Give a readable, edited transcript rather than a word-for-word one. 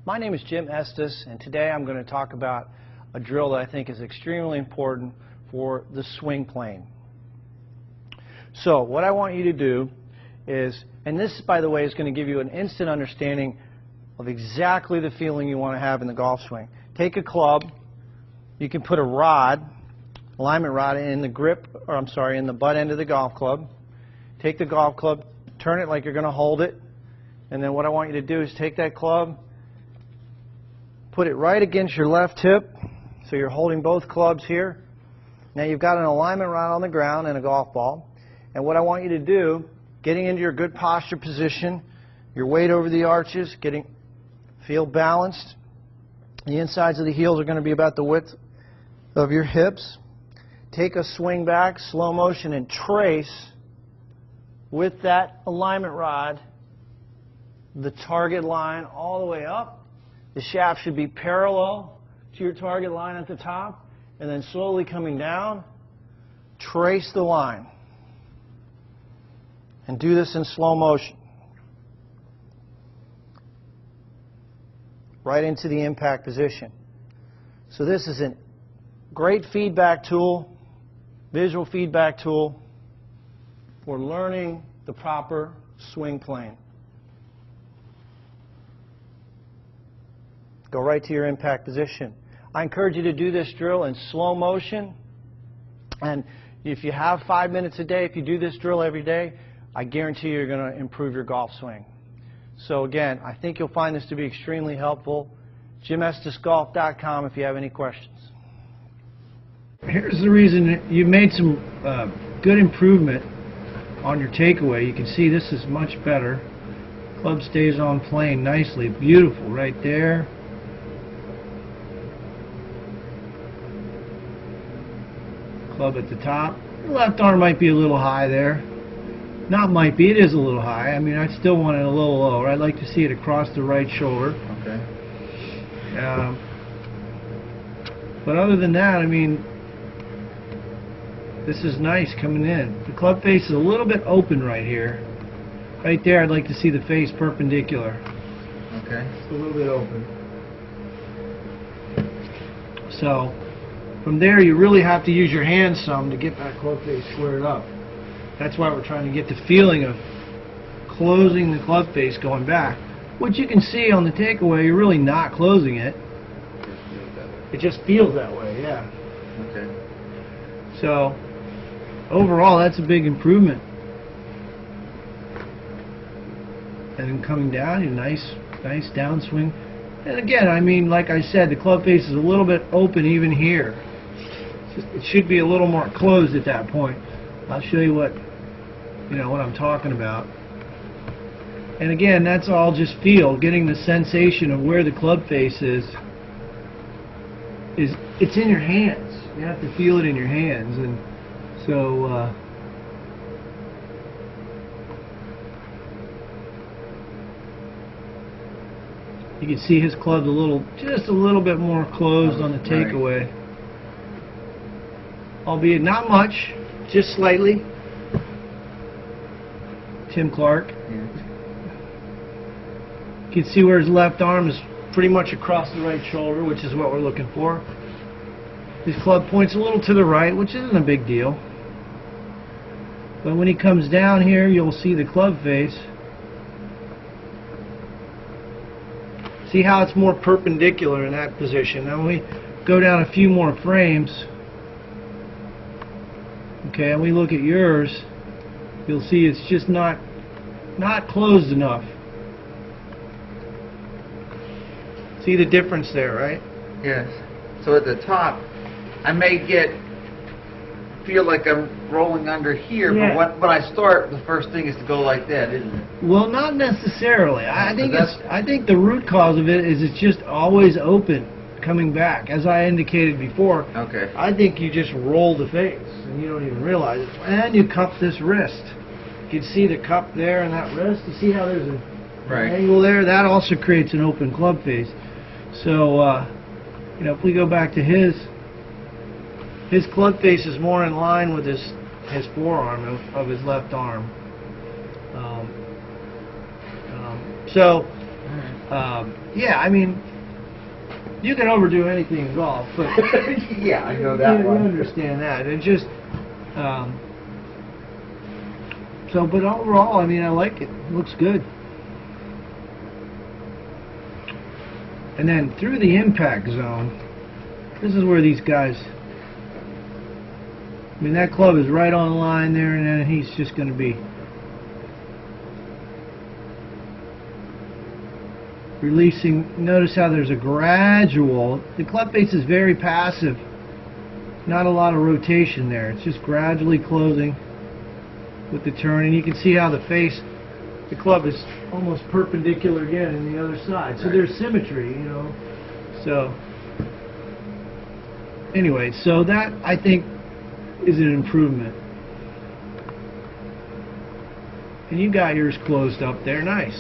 My name is Jim Estes, and today I'm going to talk about a drill that I think is extremely important for the swing plane. So what I want you to do is, and this, by the way, is going to give you an instant understanding of exactly the feeling you want to have in the golf swing. Take a club. You can put a rod, alignment rod, in the grip, or I'm sorry, in the butt end of the golf club. Take the golf club, turn it like you're going to hold it, and then what I want you to do is take that club, put it right against your left hip, so you're holding both clubs here. Now you've got an alignment rod on the ground and a golf ball, and what I want you to do, getting into your good posture position, your weight over the arches, feel balanced. The insides of the heels are going to be about the width of your hips. Take a swing back, slow motion, and trace with that alignment rod the target line all the way up. The shaft should be parallel to your target line at the top, and then slowly coming down, trace the line. And do this in slow motion. Right into the impact position. So this is a great feedback tool, visual feedback tool for learning the proper swing plane. Go right to your impact position. I encourage you to do this drill in slow motion, and if you have 5 minutes a day, if you do this drill every day, I guarantee you're going to improve your golf swing. So again, I think you'll find this to be extremely helpful. JimEstesGolf.com if you have any questions. Here's the reason you made some good improvement on your takeaway. You can see this is much better. Club stays on plane nicely. Beautiful right there. Club at the top. Your left arm might be a little high there. Not might be, it is a little high. I mean, I still want it a little lower. I'd like to see it across the right shoulder. Okay. But other than that, I mean, this is nice coming in. The club face is a little bit open right here. Right there, I'd like to see the face perpendicular. Okay. It's a little bit open. So, from there, you really have to use your hands some to get that club face squared up. That's why we're trying to get the feeling of closing the club face going back. Which you can see on the takeaway, you're really not closing it. It just feels that way, yeah. Okay. So, overall, that's a big improvement. And then coming down, a nice downswing. And again, I mean, like I said, the club face is a little bit open even here. It should be a little more closed at that point. I'll show you what I'm talking about. And again, that's all just feel, getting the sensation of where the club face is. It's in your hands. You have to feel it in your hands, and so you can see his club's just a little bit more closed on the takeaway, albeit not much, just slightly. Tim Clark. Yeah. You can see where his left arm is pretty much across the right shoulder, which is what we're looking for. His club points a little to the right, which isn't a big deal. But when he comes down here, you'll see the club face. See how it's more perpendicular in that position. Now when we go down a few more frames, okay, and we look at yours, you'll see it's just not closed enough. See the difference there, right? Yes. So at the top, I may feel like I'm rolling under here, Yeah. but when I start, the first thing is to go like that, isn't it? Well, not necessarily. I think the root cause of it is it's just always open coming back. As I indicated before, Okay. I think you just roll the face and you don't even realize it. And you cup this wrist. You can see the cup there and that wrist. You see how there's an angle there? That also creates an open club face. So, if we go back to his club face is more in line with his forearm of his left arm. So Yeah, I mean, you can overdo anything in golf, but Yeah, I know that you one. understand that. It just so, but overall, I mean, I like it. It looks good. And then through the impact zone, this is where these guys. I mean, that club is right on the line there, and then he's just going to be releasing. Notice how there's a gradual. The club face is very passive. Not a lot of rotation there. It's just gradually closing with the turn, and you can see how the face, the club is almost perpendicular again in the other side. So there's symmetry, you know. So anyway, so that I think is an improvement. And you got yours closed up there, nice.